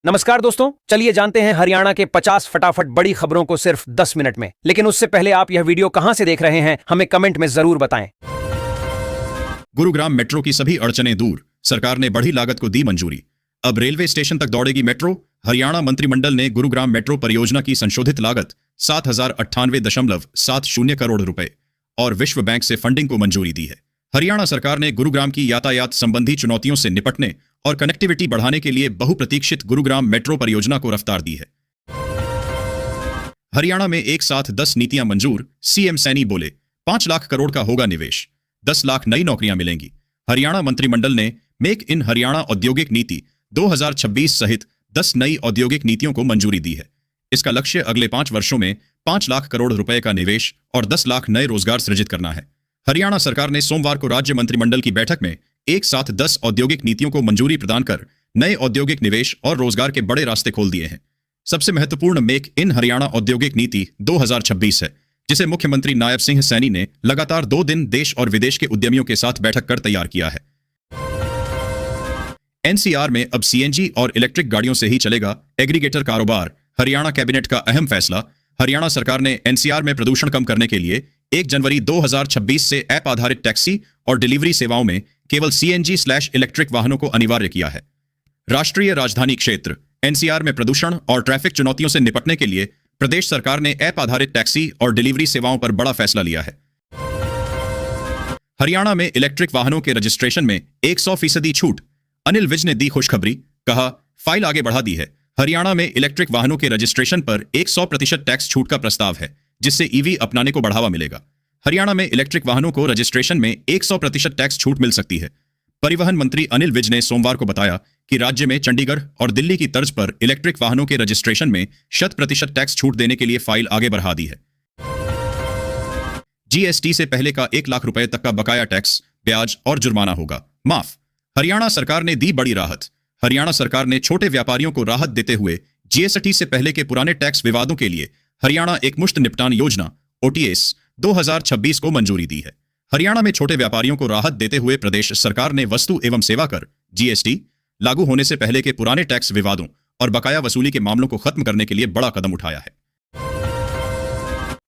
नमस्कार दोस्तों, चलिए जानते हैं हरियाणा के 50 फटाफट बड़ी खबरों को सिर्फ 10 मिनट में। लेकिन उससे पहले आप यह वीडियो कहां से देख रहे हैं, हमें कमेंट में जरूर बताएं। गुरुग्राम मेट्रो की सभी अड़चनें दूर, सरकार ने बढ़ी लागत को दी मंजूरी। अब रेलवे स्टेशन तक दौड़ेगी मेट्रो। हरियाणा मंत्रिमंडल ने गुरुग्राम मेट्रो परियोजना की संशोधित लागत 7,098.70 करोड़ रुपए और विश्व बैंक से फंडिंग को मंजूरी दी है। हरियाणा सरकार ने गुरुग्राम की यातायात संबंधी चुनौतियों से निपटने और कनेक्टिविटी बढ़ाने के लिए बहुप्रतीक्षित गुरुग्राम मेट्रो परियोजना को रफ्तार दी है। हरियाणा में एक साथ 10 नीतियां मंजूर, सीएम सैनी बोले 5 लाख करोड़ का होगा निवेश, 10 लाख नई नौकरियां मिलेंगी। हरियाणा मंत्रिमंडल ने मेक इन हरियाणा औद्योगिक नीति 2026 सहित 10 नई औद्योगिक नीतियों को मंजूरी दी है। इसका लक्ष्य अगले 5 वर्षों में 5 लाख करोड़ रुपए का निवेश और 10 लाख नए रोजगार सृजित करना है। हरियाणा सरकार ने सोमवार को राज्य मंत्रिमंडल की बैठक में एक साथ 10 औद्योगिक नीतियों को मंजूरी प्रदान कर नए औद्योगिक निवेश और रोजगार के बड़े रास्ते खोल दिए हैं। सबसे महत्वपूर्ण मेक इन हरियाणा औद्योगिक नीति 2026 है, जिसे मुख्यमंत्री नायब सिंह सैनी ने लगातार 2 दिन देश और विदेश के उद्यमियों के साथ बैठक कर तैयार किया है। एनसीआर में अब सीएनजी और इलेक्ट्रिक गाड़ियों से ही चलेगा एग्रीगेटर कारोबार, हरियाणा कैबिनेट का अहम फैसला। हरियाणा सरकार ने एनसीआर में प्रदूषण कम करने के लिए 1 जनवरी 2026 से ऐप आधारित टैक्सी और डिलीवरी सेवाओं में केवल सीएनजी/इलेक्ट्रिक वाहनों को अनिवार्य किया है। राष्ट्रीय राजधानी क्षेत्र एनसीआर में प्रदूषण और ट्रैफिक चुनौतियों से निपटने के लिए प्रदेश सरकार ने ऐप आधारित टैक्सी और डिलीवरी सेवाओं पर बड़ा फैसला लिया है। हरियाणा में इलेक्ट्रिक वाहनों के रजिस्ट्रेशन में 100% छूट, अनिल विज ने दी खुशखबरी, कहा फाइल आगे बढ़ा दी है। हरियाणा में इलेक्ट्रिक वाहनों के रजिस्ट्रेशन पर 100% टैक्स छूट का प्रस्ताव है, जिससे ईवी अपनाने को बढ़ावा मिलेगा। हरियाणा में इलेक्ट्रिक वाहनों को रजिस्ट्रेशन में 100% टैक्स छूट मिल सकती है। परिवहन मंत्री अनिल विज ने सोमवार को बताया कि राज्य में चंडीगढ़ और दिल्ली की तर्ज पर इलेक्ट्रिक वाहनों के रजिस्ट्रेशन में 100% टैक्स छूट देने के लिए फाइल आगे बढ़ा दी है। जीएसटी से पहले का 1 लाख रुपए तक का बकाया टैक्स, ब्याज और जुर्माना होगा माफ। हरियाणा सरकार ने दी बड़ी राहत। हरियाणा सरकार ने छोटे व्यापारियों को राहत देते हुए जीएसटी से पहले के पुराने टैक्स विवादों के लिए हरियाणा एकमुश्त निपटान योजना ओटीएस 2026 को मंजूरी दी है। हरियाणा में छोटे व्यापारियों को राहत देते हुए प्रदेश सरकार ने वस्तु एवं सेवा कर जीएसटी लागू होने से पहले के पुराने टैक्स विवादों और बकाया वसूली के मामलों को खत्म करने के लिए बड़ा कदम उठाया है।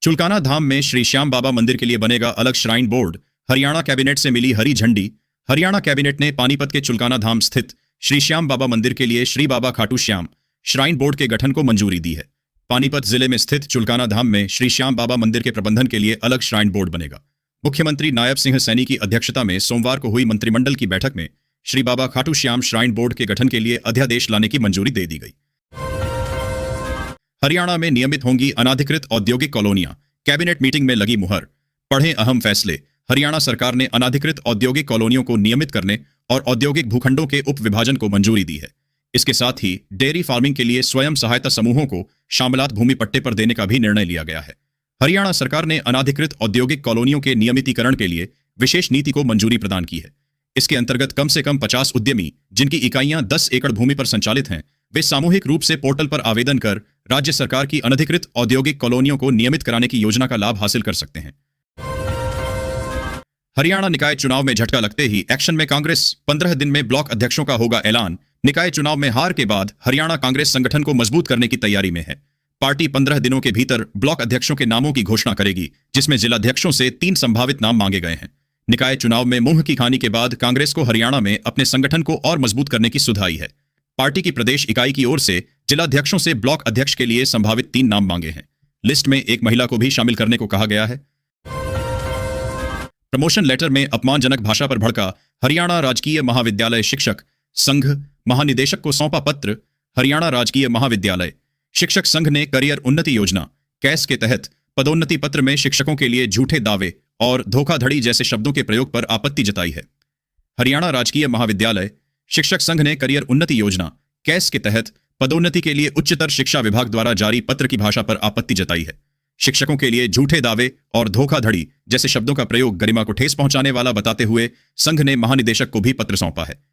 चुलकाना धाम में श्री श्याम बाबा मंदिर के लिए बनेगा अलग श्राइन बोर्ड, हरियाणा कैबिनेट से मिली हरी झंडी। हरियाणा कैबिनेट ने पानीपत के चुलकाना धाम स्थित श्री श्याम बाबा मंदिर के लिए श्री बाबा खाटू श्याम श्राइन बोर्ड के गठन को मंजूरी दी है। पानीपत जिले में स्थित चुलकाना धाम में श्री श्याम बाबा मंदिर के प्रबंधन के लिए अलग श्राइन बोर्ड बनेगा। मुख्यमंत्री नायब सिंह सैनी की अध्यक्षता में सोमवार को हुई मंत्रिमंडल की बैठक में श्री बाबा खाटू श्याम श्राइन बोर्ड के गठन के लिए अध्यादेश लाने की मंजूरी दे दी गई। हरियाणा में नियमित होंगी अनाधिकृत औद्योगिक कॉलोनियां, कैबिनेट मीटिंग में लगी मुहर। पढ़ें अहम फैसले। हरियाणा सरकार ने अनाधिकृत औद्योगिक कॉलोनियों को नियमित करने और औद्योगिक भूखंडों के उपविभाजन को मंजूरी दी है। इसके साथ ही डेयरी फार्मिंग के लिए स्वयं सहायता समूहों को शामिलात भूमि पट्टे पर देने का भी निर्णय लिया गया है। हरियाणा सरकार ने अनाधिकृत औद्योगिक कॉलोनियों के नियमितीकरण के लिए विशेष नीति को मंजूरी प्रदान की है। इसके अंतर्गत कम से कम 50 उद्यमी जिनकी इकाइयां 10 एकड़ भूमि पर संचालित हैं, वे सामूहिक रूप से पोर्टल पर आवेदन कर राज्य सरकार की अनधिकृत औद्योगिक कॉलोनियों को नियमित कराने की योजना का लाभ हासिल कर सकते हैं। हरियाणा निकाय चुनाव में झटका लगते ही एक्शन में कांग्रेस, 15 दिन में ब्लॉक अध्यक्षों का होगा ऐलान। निकाय चुनाव में हार के बाद हरियाणा कांग्रेस संगठन को मजबूत करने की तैयारी में है। पार्टी 15 दिनों के भीतर ब्लॉक अध्यक्षों के नामों की घोषणा करेगी, जिसमें जिलाध्यक्षों से 3 संभावित नाम मांगे गए हैं। निकाय चुनाव में मुंह की खानी के बाद कांग्रेस को हरियाणा में अपने संगठन को और मजबूत करने की सुध आई है। पार्टी की प्रदेश इकाई की ओर से जिलाध्यक्षों से ब्लॉक अध्यक्ष के लिए संभावित 3 नाम मांगे हैं। लिस्ट में एक महिला को भी शामिल करने को कहा गया है। प्रमोशन लेटर में अपमानजनक भाषा पर भड़का हरियाणा राजकीय महाविद्यालय शिक्षक संघ महानिदेशक को सौंपा पत्र। हरियाणा राजकीय महाविद्यालय शिक्षक संघ ने करियर उन्नति योजना कैस के तहत पदोन्नति पत्र में शिक्षकों के लिए झूठे दावे और धोखाधड़ी जैसे शब्दों के प्रयोग पर आपत्ति जताई है। हरियाणा राजकीय महाविद्यालय शिक्षक संघ ने करियर उन्नति योजना कैस के तहत पदोन्नति के लिए उच्चतर शिक्षा विभाग द्वारा जारी पत्र की भाषा पर आपत्ति जताई है। शिक्षकों के लिए झूठे दावे और धोखाधड़ी जैसे शब्दों का प्रयोग गरिमा को ठेस पहुंचाने वाला बताते हुए संघ ने महानिदेशक को भी पत्र सौंपा है।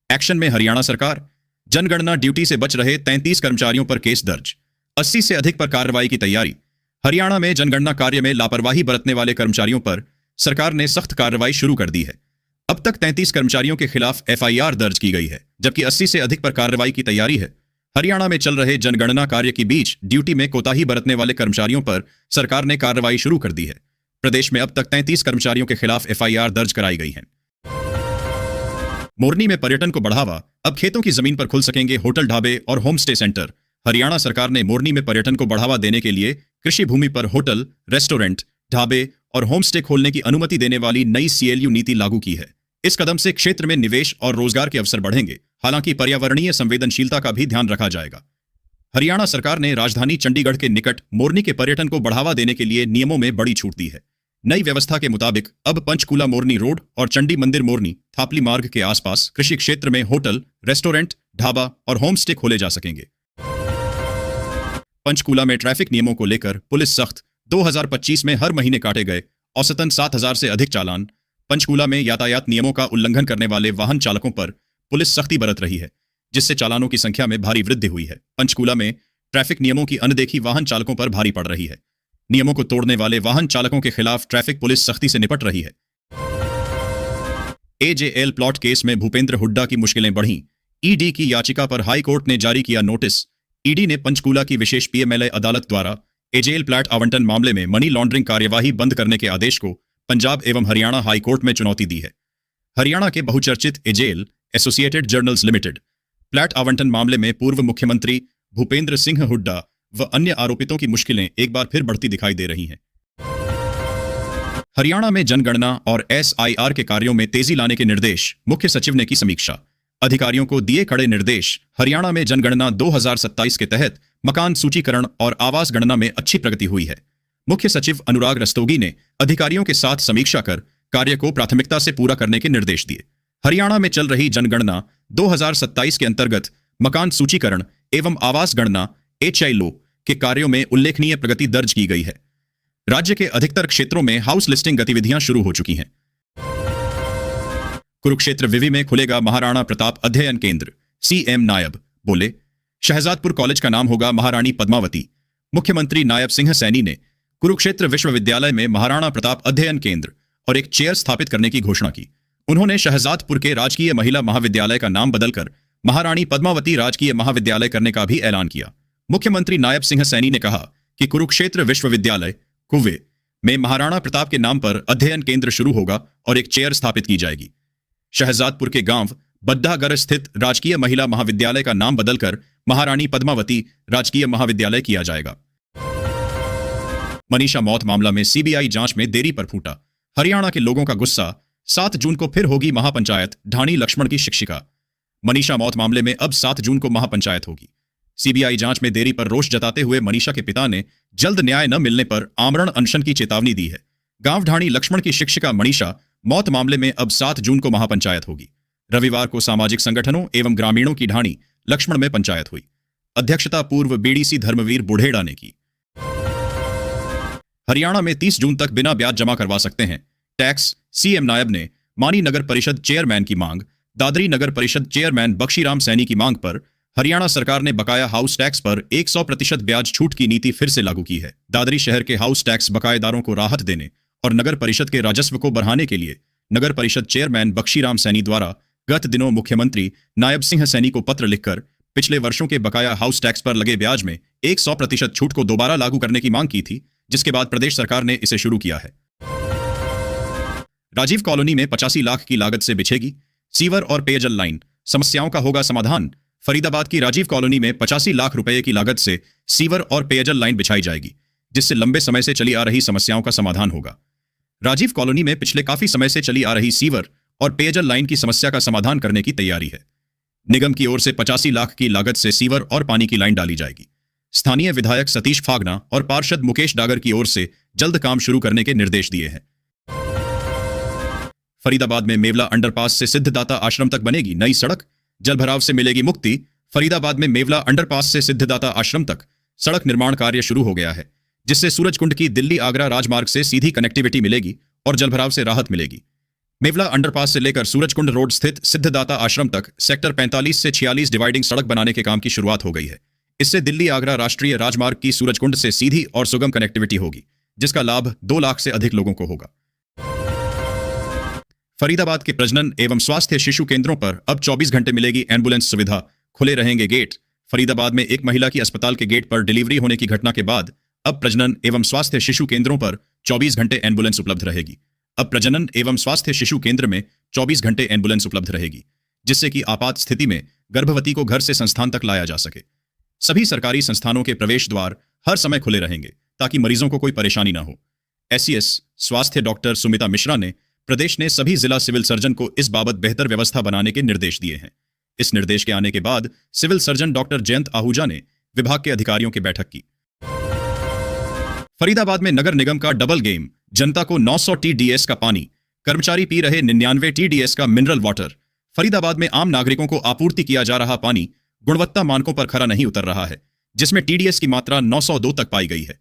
एक्शन में हरियाणा सरकार, जनगणना ड्यूटी से बच रहे 33 कर्मचारियों पर केस दर्ज, 80 से अधिक पर कार्रवाई की तैयारी। हरियाणा में जनगणना कार्य में लापरवाही बरतने वाले कर्मचारियों पर सरकार ने सख्त कार्रवाई शुरू कर दी है। अब अब तक 33 कर्मचारियों के खिलाफ एफआईआर दर्ज की गई है, जबकि 80 से अधिक पर कार्रवाई की तैयारी है। हरियाणा में चल रहे जनगणना कार्य के बीच ड्यूटी में कोताही बरतने वाले कर्मचारियों पर सरकार ने कार्रवाई शुरू कर दी है। प्रदेश में अब तक 33 कर्मचारियों के खिलाफ एफआईआर दर्ज कराई गई है। मोरनी में पर्यटन को बढ़ावा, अब खेतों की जमीन पर खुल सकेंगे होटल, ढाबे और होम स्टे सेंटर। हरियाणा सरकार ने मोरनी में पर्यटन को बढ़ावा देने के लिए कृषि भूमि पर होटल, रेस्टोरेंट, ढाबे और होम स्टे खोलने की अनुमति देने वाली नई सीएलयू नीति लागू की है। इस कदम से क्षेत्र में निवेश और रोजगार के अवसर बढ़ेंगे। हालांकि पर्यावरणीय संवेदनशीलता का भी ध्यान रखा जाएगा। हरियाणा सरकार ने राजधानी चंडीगढ़ के निकट मोरनी के पर्यटन को बढ़ावा देने के लिए नियमों में बड़ी छूट दी है। नई व्यवस्था के मुताबिक अब पंचकूला मोरनी रोड और चंडी मंदिर मोरनी थापली मार्ग के आसपास कृषि क्षेत्र में होटल, रेस्टोरेंट, ढाबा और होम स्टे खोले जा सकेंगे। पंचकूला में ट्रैफिक नियमों को लेकर पुलिस सख्त। 2025 में हर महीने काटे गए औसतन 7,000 से अधिक चालान। पंचकूला में यातायात नियमों का उल्लंघन करने वाले वाहन चालकों पर पुलिस सख्ती बरत रही है, जिससे चालानों की संख्या में भारी वृद्धि हुई है। पंचकूला में ट्रैफिक नियमों की अनदेखी वाहन चालकों पर भारी पड़ रही है। नियमों को तोड़ने वाले वाहन चालकों के खिलाफ ट्रैफिक पुलिस सख्ती से निपट रही है। एजेएल प्लॉट केस में भूपेंद्र हुड्डा की मुश्किलें बढ़ीं। ईडी की याचिका पर हाई कोर्ट ने जारी किया नोटिस। ईडी ने पंचकूला की विशेष पीएमएलए अदालत द्वारा एजेएल प्लॉट आवंटन मामले में मनी लॉन्ड्रिंग कार्यवाही बंद करने के आदेश को पंजाब एवं हरियाणा हाई कोर्ट में चुनौती दी है। हरियाणा के बहुचर्चित AJL associated journals limited plot आवंटन मामले में पूर्व मुख्यमंत्री भूपेंद्र सिंह हुड्डा व अन्य आरोपितों की मुश्किलें एक बार फिर बढ़ती दिखाई दे रही हैं। हरियाणा में जनगणना और एसआईआर के कार्यों में तेजी लाने के निर्देश, मुख्य सचिव ने की समीक्षा। अधिकारियों को दिए कड़े निर्देश। हरियाणा में जनगणना 2027 के तहत मकान सूचीकरण और आवास गणना में अच्छी प्रगति हुई है। मुख्य सचिव अनुराग रस्तोगी ने अधिकारियों के साथ समीक्षा कर कार्य को प्राथमिकता से पूरा करने के निर्देश दिए। हरियाणा में चल रही जनगणना 2027 के अंतर्गत मकान सूचीकरण एवं आवास गणना HILO के कार्यों में उल्लेखनीय प्रगति दर्ज की गई है। राज्य के अधिकतर क्षेत्रों में हाउस लिस्टिंग गतिविधियां शुरू हो चुकी हैं। कुरुक्षेत्र विवि में खुलेगा महाराणा प्रताप अध्ययन केंद्र, सीएम नायब बोले। शहजादपुर कॉलेज का नाम होगा महारानी पद्मावती। मुख्यमंत्री नायब सिंह सैनी ने कुरुक्षेत्र विश्वविद्यालय में महाराणा प्रताप अध्ययन केंद्र और एक चेयर स्थापित करने की घोषणा की। उन्होंने शहजादपुर के राजकीय महिला महाविद्यालय का नाम बदलकर महारानी पद्मावती राजकीय महाविद्यालय करने का भी ऐलान किया। मुख्यमंत्री नायब सिंह सैनी ने कहा कि कुरुक्षेत्र विश्वविद्यालय कुवे में महाराणा प्रताप के नाम पर अध्ययन केंद्र शुरू होगा और एक चेयर स्थापित की जाएगी। शहजादपुर के गांव बद्दागर स्थित राजकीय महिला महाविद्यालय का नाम बदलकर महारानी पद्मावती राजकीय महाविद्यालय किया जाएगा। मनीषा मौत मामला में सीबीआई जांच में देरी पर फूटा हरियाणा के लोगों का गुस्सा। 7 जून को फिर होगी महापंचायत, ढाणी लक्ष्मण की शिक्षिका। मनीषा मौत मामले में अब 7 जून को महापंचायत होगी। सीबीआई जांच में देरी पर रोष जताते हुए मनीषा के पिता ने जल्द न्याय न मिलने पर आमरण अनशन की चेतावनी दी है। गांव ढाणी लक्ष्मण की शिक्षिका मनीषा मौत मामले में अब 7 जून को महापंचायत होगी। रविवार को सामाजिक संगठनों एवं ग्रामीणों की ढाणी लक्ष्मण में पंचायत हुई। अध्यक्षता पूर्व बीडीसी धर्मवीर बुढ़ेड़ा ने की। हरियाणा में 30 जून तक बिना ब्याज जमा करवा सकते हैं टैक्स, सीएम नायब ने मानी नगर परिषद चेयरमैन की मांग। दादरी नगर परिषद चेयरमैन बख्शीराम सैनी की मांग पर हरियाणा सरकार ने बकाया हाउस टैक्स पर 100% ब्याज छूट की नीति फिर से लागू की है। दादरी शहर के हाउस टैक्स बकायेदारों को राहत देने और नगर परिषद के राजस्व को बढ़ाने के लिए नगर परिषद चेयरमैन बख्शीराम सैनी द्वारा गत दिनों मुख्यमंत्री नायब सिंह सैनी को पत्र लिखकर पिछले वर्षों के बकाया हाउस टैक्स पर लगे ब्याज में 100% छूट को दोबारा लागू करने की मांग की थी, जिसके बाद प्रदेश सरकार ने इसे शुरू किया है। राजीव कॉलोनी में 85 लाख की लागत से बिछेगी सीवर और पेयजल लाइन, समस्याओं का होगा समाधान। फरीदाबाद की राजीव कॉलोनी में 85 लाख रुपए की लागत से सीवर और पेयजल लाइन बिछाई जाएगी, जिससे लंबे समय से चली आ रही समस्याओं का समाधान होगा। राजीव कॉलोनी में पिछले काफी समय से चली आ रही सीवर और पेयजल लाइन की समस्या का समाधान करने की तैयारी है। निगम की ओर से 85 लाख की लागत से सीवर और पानी की लाइन डाली जाएगी। स्थानीय विधायक सतीश फागना और पार्षद मुकेश डागर की ओर से जल्द काम शुरू करने के निर्देश दिए हैं। फरीदाबाद में मेवला अंडरपास से सिद्धदाता आश्रम तक बनेगी नई सड़क, जलभराव से मिलेगी मुक्ति। फरीदाबाद में मेवला अंडरपास से सिद्धदाता आश्रम तक सड़क निर्माण कार्य शुरू हो गया है, जिससे सूरजकुंड की दिल्ली आगरा राजमार्ग से सीधी कनेक्टिविटी मिलेगी और जलभराव से राहत मिलेगी। मेवला अंडरपास से लेकर सूरजकुंड रोड स्थित सिद्धदाता आश्रम तक सेक्टर 45 से 46 डिवाइडिंग सड़क बनाने के काम की शुरुआत हो गई है। इससे दिल्ली आगरा राष्ट्रीय राजमार्ग की सूरजकुंड से सीधी और सुगम कनेक्टिविटी होगी, जिसका लाभ 2 लाख से अधिक लोगों को होगा। फरीदाबाद के प्रजनन एवं स्वास्थ्य शिशु केंद्रों पर अब 24 घंटे मिलेगी एम्बुलेंस सुविधा, खुले रहेंगे गेट। फरीदाबाद में एक महिला की अस्पताल के गेट पर डिलीवरी होने की घटना के बाद अब प्रजनन एवं स्वास्थ्य शिशु केंद्रों पर 24 घंटे एम्बुलेंस उपलब्ध रहेगी। अब प्रजनन एवं स्वास्थ्य शिशु केंद्र में 24 घंटे एम्बुलेंस उपलब्ध रहेगी, जिससे कि आपात स्थिति में गर्भवती को घर से संस्थान तक लाया जा सके। सभी सरकारी संस्थानों के प्रवेश द्वार हर समय खुले रहेंगे ताकि मरीजों को कोई परेशानी ना हो। एससीएस स्वास्थ्य डॉक्टर सुमिता मिश्रा ने प्रदेश ने सभी जिला सिविल सर्जन को इस बाबत बेहतर व्यवस्था बनाने के निर्देश दिए हैं। इस निर्देश के आने के बाद civil surgeon doctor Jayant Ahuja ने विभाग के अधिकारियों की बैठक की। फरीदाबाद में नगर निगम का डबल गेम, जनता को 900 टीडीएस का पानी, कर्मचारी पी रहे 99 टीडीएस का मिनरल वाटर। फरीदाबाद में आम नागरिकों को आपूर्ति किया जा रहा पानी गुणवत्ता मानकों पर खरा नहीं उतर रहा है, जिसमें टीडीएस की मात्रा 902 तक पाई गई है।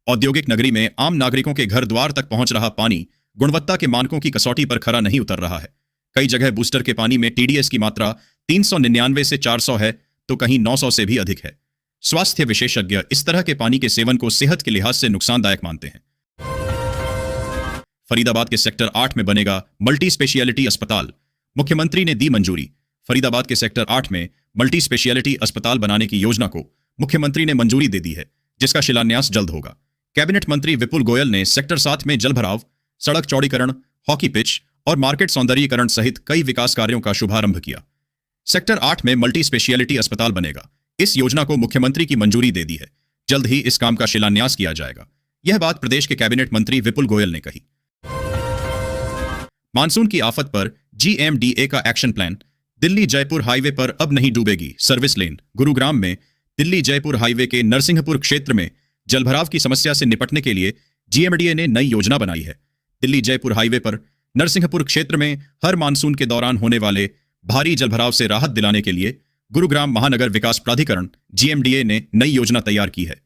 औद्योगिक नगरी में आम नागरिकों के घर द्वार तक पहुंच रहा पानी गुणवत्ता के मानकों की कसौटी पर खरा नहीं उतर रहा है। कई जगह बूस्टर के पानी में टीडीएस की मात्रा 399 से 400 है, तो कहीं 900 से भी अधिक है। स्वास्थ्य विशेषज्ञ इस तरह के पानी के सेवन को सेहत के लिहाज से नुकसानदायक मानते हैं। फरीदाबाद के सेक्टर 8 में बनेगा मल्टी स्पेशियलिटी अस्पताल, मुख्यमंत्री ने दी मंजूरी। फरीदाबाद के सेक्टर 8 में मल्टी स्पेशियलिटी अस्पताल बनाने की योजना को मुख्यमंत्री ने मंजूरी दे दी है, जिसका शिलान्यास जल्द होगा। कैबिनेट मंत्री विपुल गोयल ने सेक्टर 7 में जलभराव, सड़क चौड़ीकरण, हॉकी पिच और मार्केट सौंदर्यीकरण सहित कई विकास कार्यों का शुभारंभ किया। सेक्टर 8 में मल्टी स्पेशियलिटी अस्पताल बनेगा। इस योजना को मुख्यमंत्री की मंजूरी दे दी है। जल्द ही इस काम का शिलान्यास किया जाएगा। यह बात प्रदेश के कैबिनेट मंत्री विपुल गोयल ने कही। मानसून की आफत पर जीएमडीए का action plan, Delhi Jaipur highway पर अब नहीं डूबेगी सर्विस लेन। गुरुग्राम में दिल्ली जयपुर हाईवे के नरसिंहपुर क्षेत्र में जलभराव की समस्या से निपटने के लिए जीएमडीए ने नई योजना बनाई है। दिल्ली जयपुर हाईवे पर नरसिंहपुर क्षेत्र में हर मानसून के दौरान होने वाले भारी जलभराव से राहत दिलाने के लिए गुरुग्राम महानगर विकास प्राधिकरण जीएमडीए ने नई योजना तैयार की है।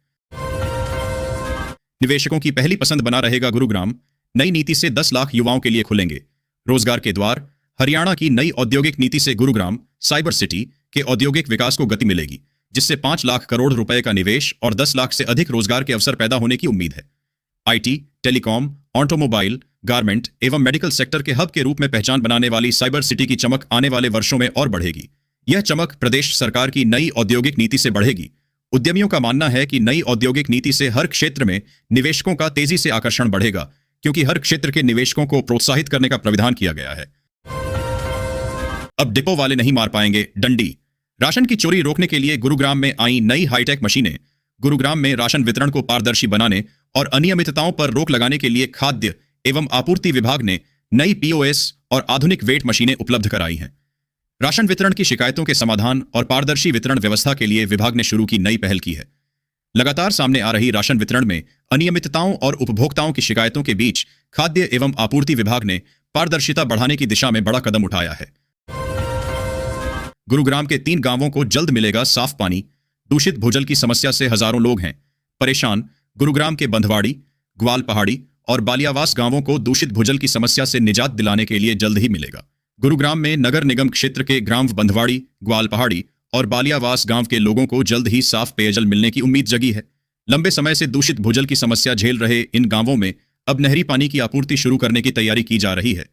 निवेशकों की पहली पसंद बना रहेगा गुरुग्राम। नई नीति से 10 लाख युवाओं के लिए खुलेंगे रोजगार के द्वार। हरियाणा की नई औद्योगिक नीति से गुरुग्राम साइबर सिटी के औद्योगिक विकास को गति मिलेगी, जिससे 5 लाख करोड़ रुपए का निवेश और 10 लाख से अधिक रोजगार के अवसर पैदा होने की उम्मीद है। आईटी, टेलीकॉम, ऑटोमोबाइल, गारमेंट एवं मेडिकल सेक्टर के हब के रूप में पहचान बनाने वाली साइबर सिटी की चमक आने वाले वर्षों में और बढ़ेगी। यह चमक प्रदेश सरकार की नई औद्योगिक नीति से बढ़ेगी। उद्यमियों का मानना है कि नई औद्योगिक नीति से हर क्षेत्र में निवेशकों का तेजी से आकर्षण बढ़ेगा, क्योंकि हर क्षेत्र के निवेशकों को प्रोत्साहित करने का प्रावधान किया गया है। अब डिपो वाले नहीं मार पाएंगे डंडी। राशन की चोरी रोकने के लिए गुरुग्राम में आई नई हाईटेक मशीनें। गुरुग्राम में राशन वितरण को पारदर्शी बनाने और अनियमितताओं पर रोक लगाने के लिए खाद्य एवं आपूर्ति विभाग ने नई पीओएस और आधुनिक वेट मशीनें उपलब्ध कराई हैं। राशन वितरण की शिकायतों के समाधान और पारदर्शी वितरण व्यवस्था के लिए विभाग ने शुरू की नई पहल की है। लगातार सामने आ रही राशन वितरण में अनियमितताओं और उपभोक्ताओं की शिकायतों के बीच खाद्य एवं आपूर्ति विभाग ने पारदर्शिता बढ़ाने की दिशा में बड़ा कदम उठाया है। गुरुग्राम के 3 गांवों को जल्द मिलेगा साफ पानी। दूषित भूजल की समस्या से हजारों लोग हैं परेशान। गुरुग्राम के बंधवाड़ी, ग्वाल पहाड़ी और बालियावास गांवों को दूषित भूजल की समस्या से निजात दिलाने के लिए जल्द ही मिलेगा। गुरुग्राम में नगर निगम क्षेत्र के ग्राम बंधवाड़ी, ग्वाल पहाड़ी और बालियावास गांव के लोगों को जल्द ही साफ पेयजल मिलने की उम्मीद जगी है। लंबे समय से दूषित भूजल की समस्या झेल रहे इन गांवों में अब नहरी पानी की आपूर्ति शुरू करने की तैयारी की जा रही है।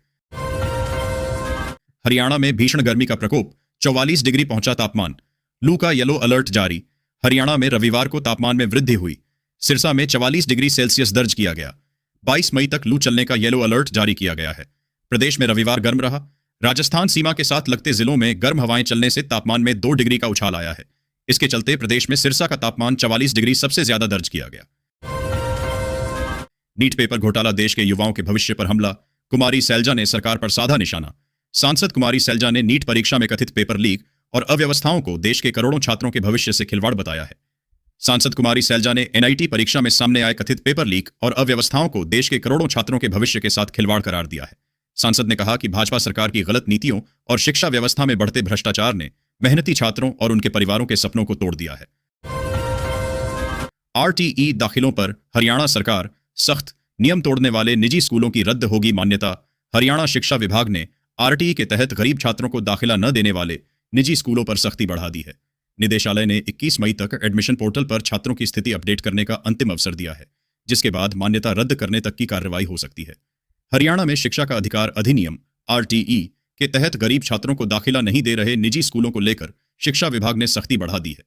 हरियाणा में भीषण गर्मी का प्रकोप, 44 डिग्री पहुंचा तापमान। लू का येलो अलर्ट जारी। हरियाणा में रविवार को तापमान में वृद्धि हुई। सिरसा में 44 डिग्री सेल्सियस दर्ज किया गया। 22 मई तक लू चलने का येलो अलर्ट जारी किया गया है। प्रदेश में रविवार गर्म रहा। राजस्थान सीमा के साथ लगते जिलों में गर्म हवाएं चलने से तापमान में 2 डिग्री का उछाल आया है। इसके चलते प्रदेश में सिरसा का तापमान 44 डिग्री सबसे ज्यादा दर्ज किया गया। नीट पेपर घोटाला, देश के युवाओं के भविष्य पर हमला। कुमारी सैलजा ने सरकार पर साधा निशाना। सांसद कुमारी सैलजा ने नीट परीक्षा में कथित पेपर लीक और अव्यवस्थाओं को देश के करोड़ों छात्रों के भविष्य से खिलवाड़ बताया है। सांसद कुमारी सैलजा ने एनआईटी परीक्षा में सामने आए कथित पेपर लीक और अव्यवस्थाओं को देश के करोड़ों छात्रों के भविष्य के साथ खिलवाड़ करार दिया है। सांसद ने कहा कि भाजपा सरकार की गलत नीतियों और शिक्षा व्यवस्था में बढ़ते भ्रष्टाचार ने मेहनती छात्रों और उनके परिवारों के सपनों को तोड़ दिया है। आरटीई दाखिलों पर हरियाणा सरकार सख्त। नियम तोड़ने वाले निजी स्कूलों की रद्द होगी मान्यता। हरियाणा शिक्षा विभाग ने आरटीई के तहत गरीब छात्रों को दाखिला न देने वाले निजी स्कूलों पर सख्ती बढ़ा दी है। निदेशालय ने 21 मई तक एडमिशन पोर्टल पर छात्रों की स्थिति अपडेट करने का अंतिम अवसर दिया है, जिसके बाद मान्यता रद्द करने तक की कार्रवाई हो सकती है। हरियाणा में शिक्षा का अधिकार अधिनियम के तहत गरीब छात्रों को दाखिला नहीं दे रहे निजी स्कूलों को लेकर शिक्षा विभाग ने सख्ती बढ़ा दी है।